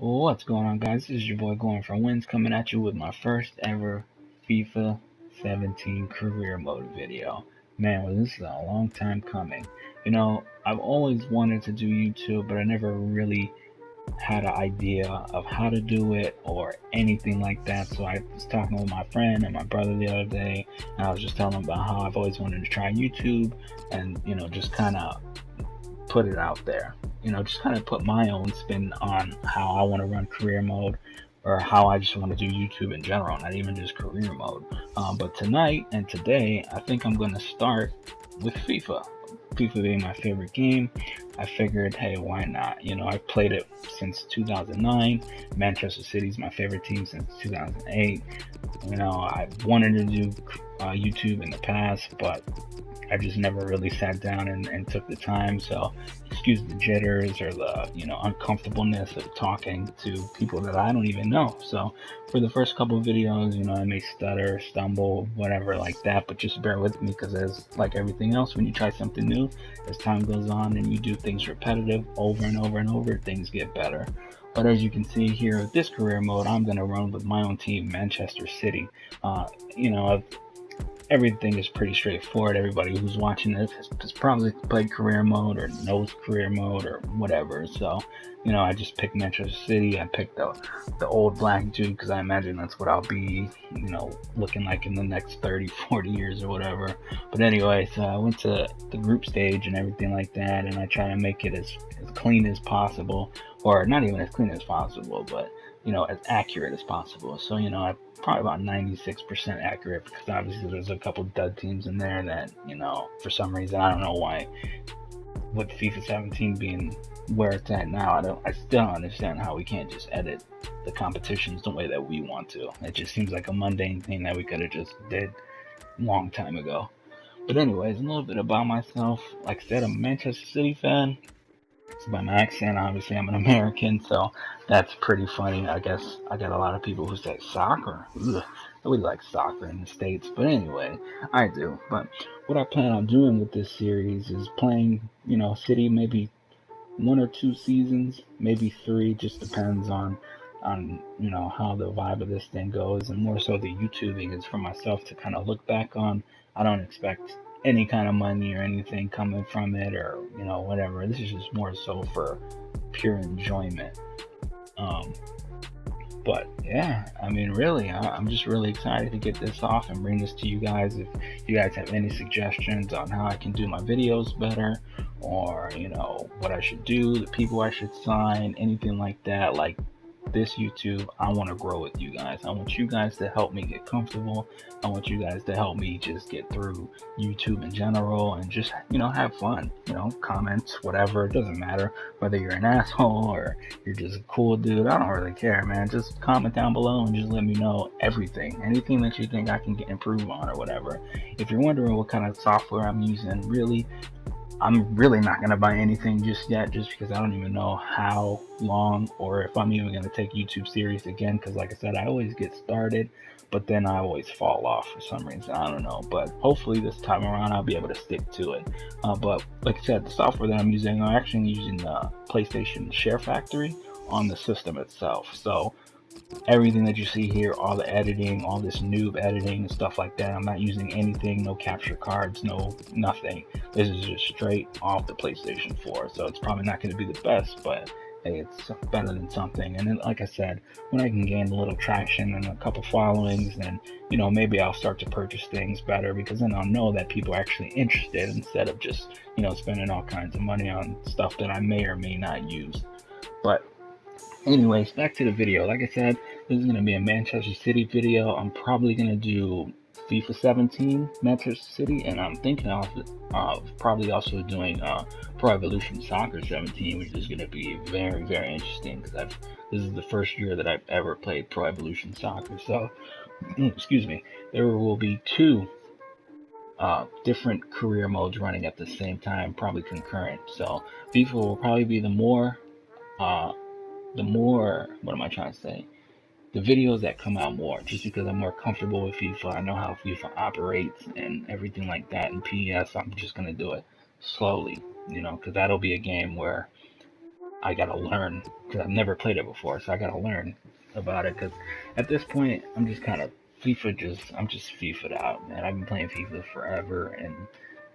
What's going on, guys? This is your boy Going for Wins coming at you with my first ever FIFA 17 career mode video. Man, well, this is a long time coming. I've always wanted to do YouTube, but I never really had an idea of how to do it or anything like that. So I was talking with my friend and my brother the other day, and I was just telling him about how I've always wanted to try YouTube and, just kind of put it out there. Just kind of put my own spin on how I want to run career mode or how I just want to do YouTube in general, not even just career mode. But tonight and today, I think I'm going to start with FIFA. FIFA being my favorite game, I figured, hey, why not? I've played it since 2009. Manchester City's my favorite team since 2008. I wanted to do YouTube in the past, but I just never really sat down and took the time. So excuse the jitters or the uncomfortableness of talking to people that I don't even know. So for the first couple of videos, I may stutter, stumble, whatever like that, but just bear with me, because as like everything else, when you try something new, as time goes on and you do things repetitive over and over and over, things get better. But as you can see here with this career mode, I'm going to run with my own team, Manchester City. Everything is pretty straightforward. Everybody who's watching this has probably played career mode or knows career mode or whatever. So, I just picked Manchester City. I picked the old black dude because I imagine that's what I'll be, looking like in the next 30, 40 years or whatever. But anyway, so I went to the group stage and everything like that, and I try to make it as clean as possible, or not even as clean as possible, but as accurate as possible. So, I probably about 96% accurate, because obviously there's a couple dud teams in there that, for some reason, I don't know why, with FIFA 17 being where it's at now, I still don't understand how we can't just edit the competitions the way that we want to. It just seems like a mundane thing that we could have just did a long time ago. But anyways, a little bit about myself. Like I said, I'm a Manchester City fan. So by my accent, obviously I'm an American, so that's pretty funny. I guess I got a lot of people who say soccer. Ugh, nobody likes soccer in the States, but anyway, I do. But what I plan on doing with this series is playing, City maybe 1 or 2 seasons, maybe 3, just depends on how the vibe of this thing goes, and more so the YouTubing is for myself to kind of look back on. I don't expect any kind of money or anything coming from it, or whatever. This is just more so for pure enjoyment. um but yeah, I mean, really, I'm just really excited to get this off and bring this to you guys. If you guys have any suggestions on how I can do my videos better, or what I should do, the people I should sign, anything like that, like this YouTube, I want to grow with you guys. I want you guys to help me get comfortable. I want you guys to help me just get through YouTube in general, and just have fun. Comments, whatever, it doesn't matter whether you're an asshole or you're just a cool dude. I don't really care, man. Just comment down below and just let me know anything that you think I can improve on or whatever. If you're wondering what kind of software I'm using, I'm really not going to buy anything just yet, just because I don't even know how long, or if I'm even going to take YouTube serious again, because like I said, I always get started, but then I always fall off for some reason. I don't know, but hopefully this time around I'll be able to stick to it. But like I said, the software that I'm actually using the PlayStation Share Factory on the system itself. So everything that you see here, all the editing, all this noob editing and stuff like that, I'm not using anything, no capture cards, no nothing. This is just straight off the PlayStation 4. So it's probably not going to be the best, but hey, it's better than something. And then, like I said, when I can gain a little traction and a couple followings, then maybe I'll start to purchase things better, because then I'll know that people are actually interested, instead of just spending all kinds of money on stuff that I may or may not use. But anyways, back to the video. Like I said, this is going to be a Manchester City video. I'm probably going to do FIFA 17 Manchester City, and I'm thinking of probably also doing Pro Evolution Soccer 17, which is going to be very, very interesting, because this is the first year that I've ever played Pro Evolution Soccer. So, excuse me, there will be 2 different career modes running at the same time, probably concurrent. So FIFA will probably be the more what am I trying to say? The videos that come out more, just because I'm more comfortable with FIFA. I know how FIFA operates and everything like that. In PES, I'm just going to do it slowly, because that'll be a game where I gotta learn because I've never played it before, so I gotta learn about it. Because at this point, I'm just kind of I'm just FIFA'd out, man. I've been playing FIFA forever, and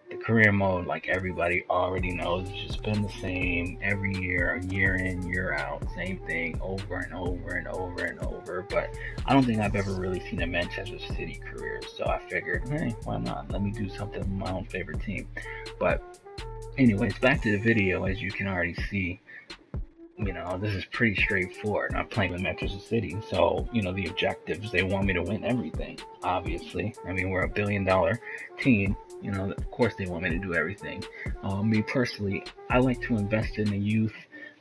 the career mode, like everybody already knows, it's just been the same every year in, year out, same thing over and over and over and over. But I don't think I've ever really seen a Manchester City career, so I figured, hey, why not? Let me do something with my own favorite team. But anyways, back to the video. As you can already see, this is pretty straightforward. I'm playing with Manchester City, so, the objectives, they want me to win everything, obviously. I mean, we're $1 billion team. Of course they want me to do everything. Me personally, I like to invest in the youth.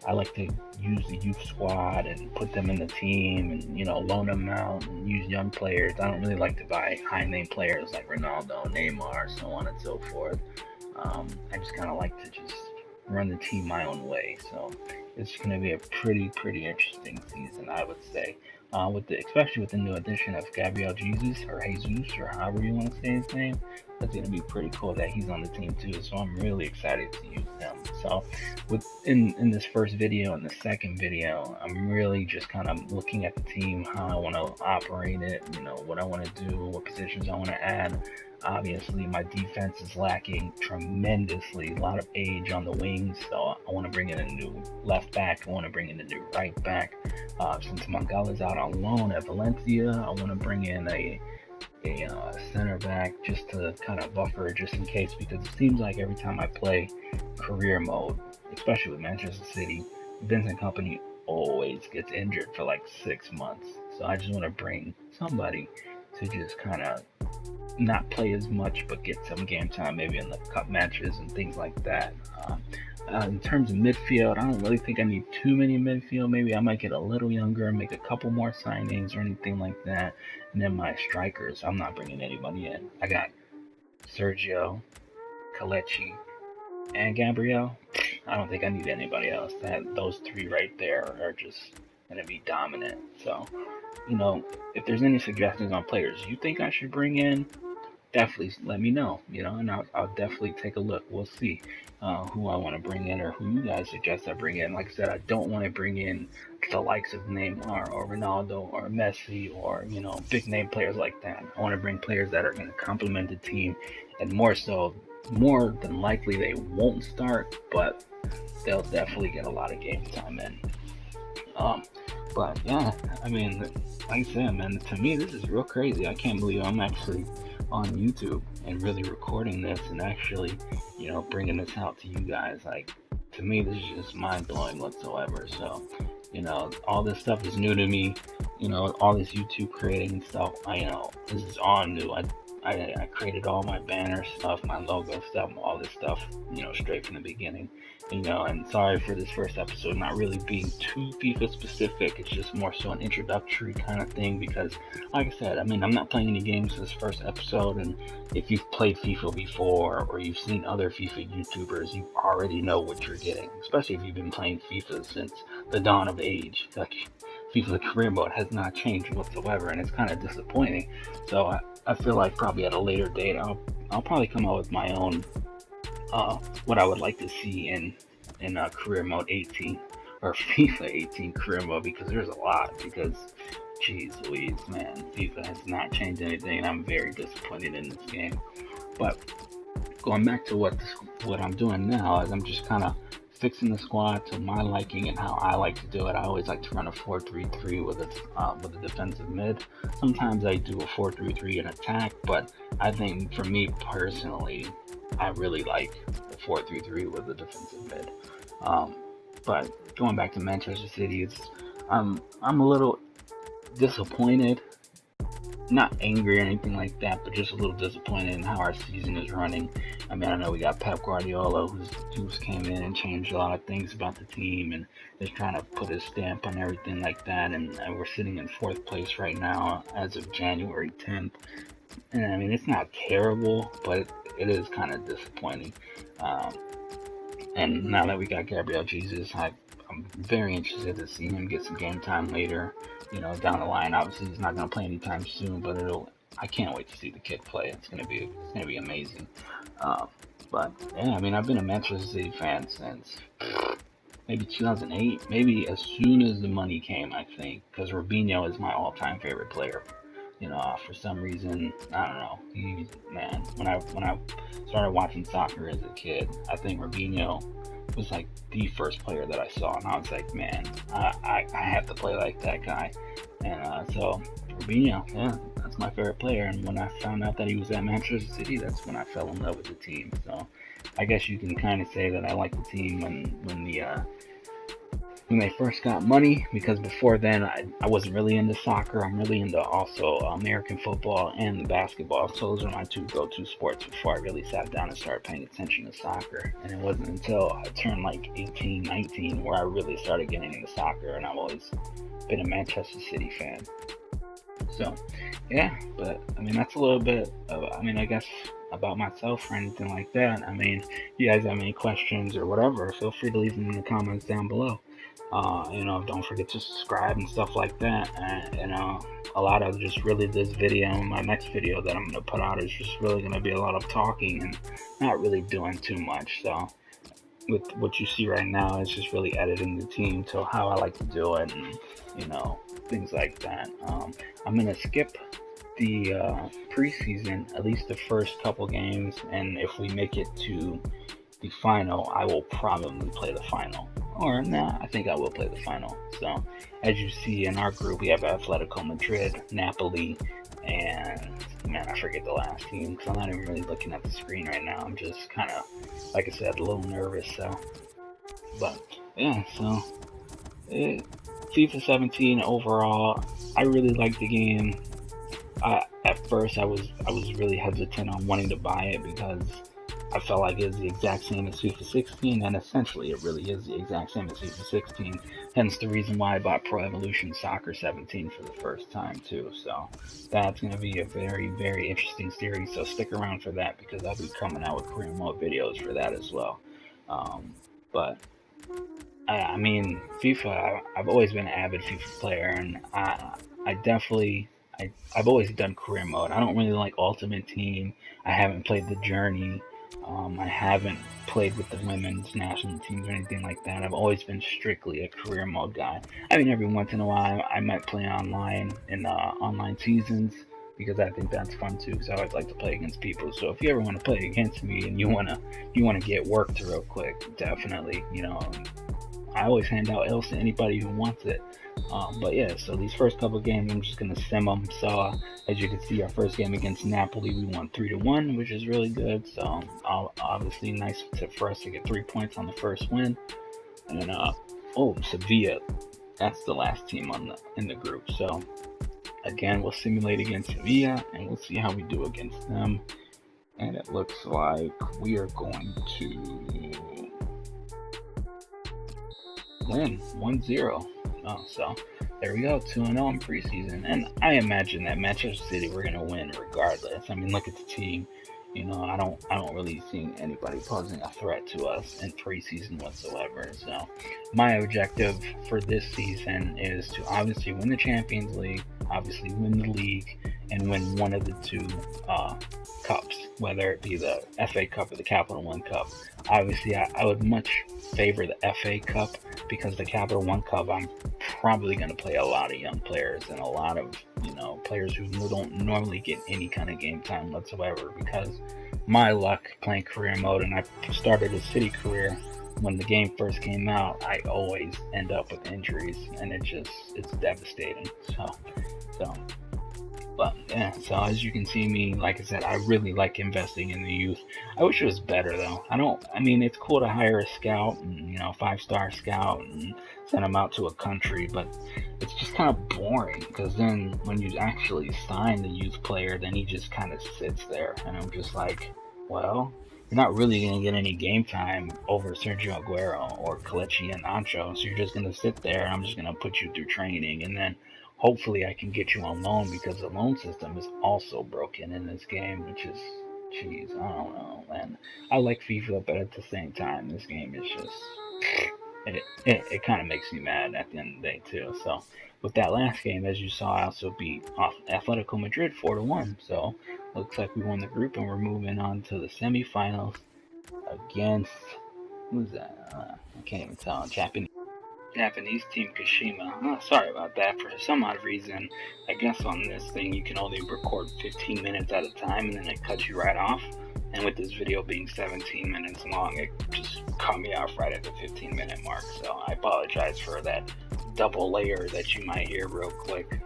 I like to use the youth squad and put them in the team and, loan them out and use young players. I don't really like to buy high name players like Ronaldo, Neymar, so on and so forth. I just kind of like to just run the team my own way. So it's going to be a pretty interesting season, I would say. Especially with the new addition of Gabriel Jesus, or however you want to say his name. That's going to be pretty cool that he's on the team too. So I'm really excited to use him. So in this first video and the second video, I'm really just kind of looking at the team, how I want to operate it, what I want to do, what positions I want to add. Obviously, my defense is lacking tremendously. A lot of age on the wings, so I want to bring in a new left back. I want to bring in a new right back. Since Mangala's out on loan at Valencia, I want to bring in a center back just to kind of buffer, just in case, because it seems like every time I play career mode, especially with Manchester City, Vincent Kompany always gets injured for like 6 months. So I just want to bring somebody to just kind of not play as much, but get some game time, maybe in the cup matches and things like that. In terms of midfield, I don't really think I need too many midfield. Maybe I might get a little younger, make a couple more signings or anything like that. And then my strikers, I'm not bringing anybody in. I got Sergio, Kelechi, and Gabriel. I don't think I need anybody else. Those three right there are just going to be dominant. So, if there's any suggestions on players you think I should bring in, definitely let me know, and I'll definitely take a look. We'll see who I want to bring in, or who you guys suggest I bring in. Like I said, I don't want to bring in the likes of Neymar or Ronaldo or Messi or, big name players like that. I want to bring players that are going to complement the team, and more than likely they won't start, but they'll definitely get a lot of game time in. But yeah, I mean, like I said, man, to me this is real crazy. I can't believe I'm actually on YouTube and really recording this and actually, bringing this out to you guys. Like, to me, this is just mind-blowing whatsoever. So, all this stuff is new to me. All this YouTube creating and stuff, this is all new. I created all my banner stuff, my logo stuff, all this stuff, straight from the beginning. And sorry for this first episode not really being too FIFA specific. It's just more so an introductory kind of thing because, like I said, I'm not playing any games this first episode, and if you've played FIFA before or you've seen other FIFA YouTubers, you already know what you're getting, especially if you've been playing FIFA since the dawn of age. Like, FIFA career mode has not changed whatsoever, and it's kind of disappointing. So I feel like probably at a later date I'll probably come out with my own what I would like to see in career mode 18 or FIFA 18 career mode, because there's a lot. Because jeez Louise, man, FIFA has not changed anything, and I'm very disappointed in this game. But going back to what I'm doing now is I'm just kind of fixing the squad to my liking and how I like to do it. I always like to run a 4-3-3 with a defensive mid. Sometimes I do a 4-3-3 in attack, but I think for me personally, I really like the 4-3-3 with a defensive mid. But going back to Manchester City, I'm a little disappointed. Not angry or anything like that, but just a little disappointed in how our season is running. I know we got Pep Guardiola, who's came in and changed a lot of things about the team and is trying to put his stamp on everything like that. And we're sitting in 4th place right now as of January 10th. And it's not terrible, but it is kind of disappointing. And now that we got Gabriel Jesus, I'm very interested to see him get some game time later, down the line. Obviously, he's not going to play anytime soon, but I can't wait to see the kid play. It's going to be amazing. But yeah, I've been a Manchester City fan since maybe 2008, maybe as soon as the money came, I think, because Robinho is my all-time favorite player. For some reason, I don't know. Man, when I started watching soccer as a kid, I think Robinho was like the first player that I saw, and I was like, man, I have to play like that guy. And so Robinho, yeah, that's my favorite player. And when I found out that he was at Manchester City, that's when I fell in love with the team. So I guess you can kind of say that I like the team when they first got money, because before then I wasn't really into soccer. I'm really into also American football and basketball. So those are my two go-to sports before I really sat down and started paying attention to soccer. And it wasn't until I turned like 18, 19 where I really started getting into soccer, and I've always been a Manchester City fan. So yeah, but I mean that's a little bit of, I guess, about myself or anything like that. I mean, if you guys have any questions or whatever, feel free to leave them in the comments down below. Don't forget to subscribe and stuff like that. And a lot of just really this video and my next video that I'm gonna put out is just really gonna be a lot of talking and not really doing too much. So with what you see right now, it's just really editing the team to how I like to do it, and things like that. I'm gonna skip the preseason, at least the first couple games, and if we make it to the final, I will probably play the final. Or nah, I think I will play the final. So as you see in our group, we have Atletico Madrid, Napoli, and man, I forget the last team because I'm not even really looking at the screen right now. I'm just kind of, like I said, a little nervous. So, but yeah, so FIFA 17 overall, I really like the game. At first, I was really hesitant on wanting to buy it because I felt like it's the exact same as FIFA 16, and essentially it really is the exact same as FIFA 16. Hence the reason why I bought Pro Evolution Soccer 17 for the first time too. So that's going to be a very, very interesting series. So stick around for that because I'll be coming out with career mode videos for that as well. But I mean, FIFA. I've always been an avid FIFA player, and I definitely. I've always done career mode. I don't really like Ultimate Team. I haven't played the Journey. I haven't played with the women's national teams or anything like that. I've always been strictly a career mode guy. I mean, every once in a while, I might play online in online seasons because I think that's fun too. Because I always like to play against people. So if you ever want to play against me and you wanna get worked real quick, definitely. I always hand out L's to anybody who wants it. But yeah, so these first couple games, I'm just gonna sim them. So as you can see, our first game against Napoli, we won 3-1, which is really good. So obviously nice for us to get 3 points on the first win. And Sevilla, that's the last team in the group. So again, we'll simulate against Sevilla, and we'll see how we do against them. And it looks like we are going to win 1-0. So there we go, 2-0 in preseason. And I imagine that Manchester City, we're gonna win regardless. I mean, look at the team. I don't really see anybody posing a threat to us in preseason whatsoever. So my objective for this season is to obviously win the Champions League, obviously win the league, and win one of the two cups, whether it be the FA Cup or the Capital One Cup. Obviously, I would much favor the FA Cup because the Capital One Cup, I'm probably going to play a lot of young players and a lot of players who don't normally get any kind of game time whatsoever. Because my luck playing career mode, and I started a City career when the game first came out, I always end up with injuries, and it's devastating. But yeah, so as you can see me, like I said, I really like investing in the youth. I wish it was better though. I mean, it's cool to hire a scout and, 5-star scout and send them out to a country, but it's just kind of boring because then when you actually sign the youth player, then he just kind of sits there. And I'm just like, well, you're not really going to get any game time over Sergio Aguero or Kelechi and Ancho, so you're just going to sit there and I'm just going to put you through training, and then hopefully I can get you on loan because the loan system is also broken in this game, which is, jeez, I don't know, man. I like FIFA, but at the same time, this game is just, it kind of makes me mad at the end of the day too. So with that last game, as you saw, I also beat Atletico Madrid 4-1. So looks like we won the group and we're moving on to the semifinals against Who's that? I can't even tell. Japanese team Kashima. Oh, sorry about that. For some odd reason, I guess on this thing you can only record 15 minutes at a time, and then it cuts you right off. And with this video being 17 minutes long, it just cut me off right at the 15-minute mark. So I apologize for that double layer that you might hear real quick.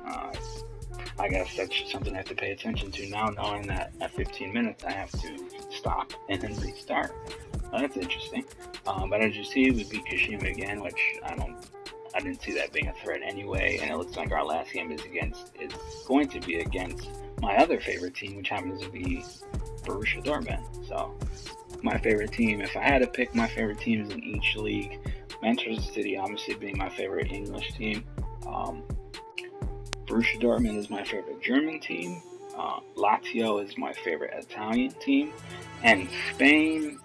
I guess that's just something I have to pay attention to now, knowing that at 15 minutes I have to stop and then restart. That's interesting. But as you see, we beat Kashima again, which I didn't see that being a threat anyway. And it looks like our last game is going to be against my other favorite team, which happens to be Borussia Dortmund. So my favorite team, if I had to pick my favorite teams in each league, Manchester City obviously being my favorite English team. Borussia Dortmund is my favorite German team. Lazio is my favorite Italian team. And Spain,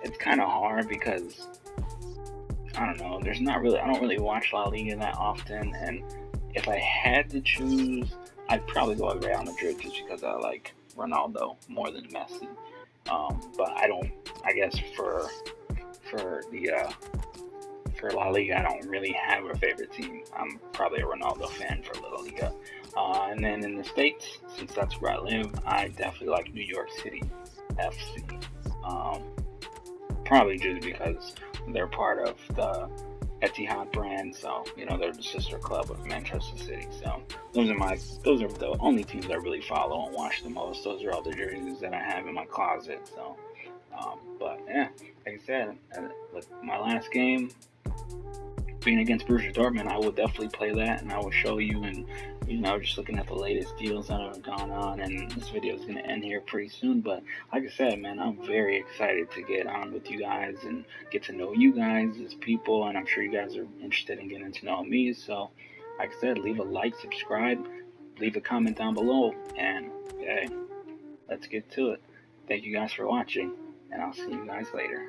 it's kind of hard because I don't know. I don't really watch La Liga that often, and if I had to choose, I'd probably go with Real Madrid just because I like Ronaldo more than Messi. But I guess for La Liga, I don't really have a favorite team. I'm probably a Ronaldo fan for La Liga. And then in the States, since that's where I live, I definitely like New York City FC. Probably just because they're part of the Etihad brand, so they're the sister club of Manchester City. So those are the only teams I really follow and watch the most. Those are all the jerseys that I have in my closet. So, but yeah, like I said, with my last game being against Borussia Dortmund, I will definitely play that, and I will show you. And just looking at the latest deals that have gone on, and this video is going to end here pretty soon. But like I said, man, I'm very excited to get on with you guys and get to know you guys as people, and I'm sure you guys are interested in getting to know me. So like I said, leave a like, subscribe, leave a comment down below, and hey, let's get to it. Thank you guys for watching, and I'll see you guys later.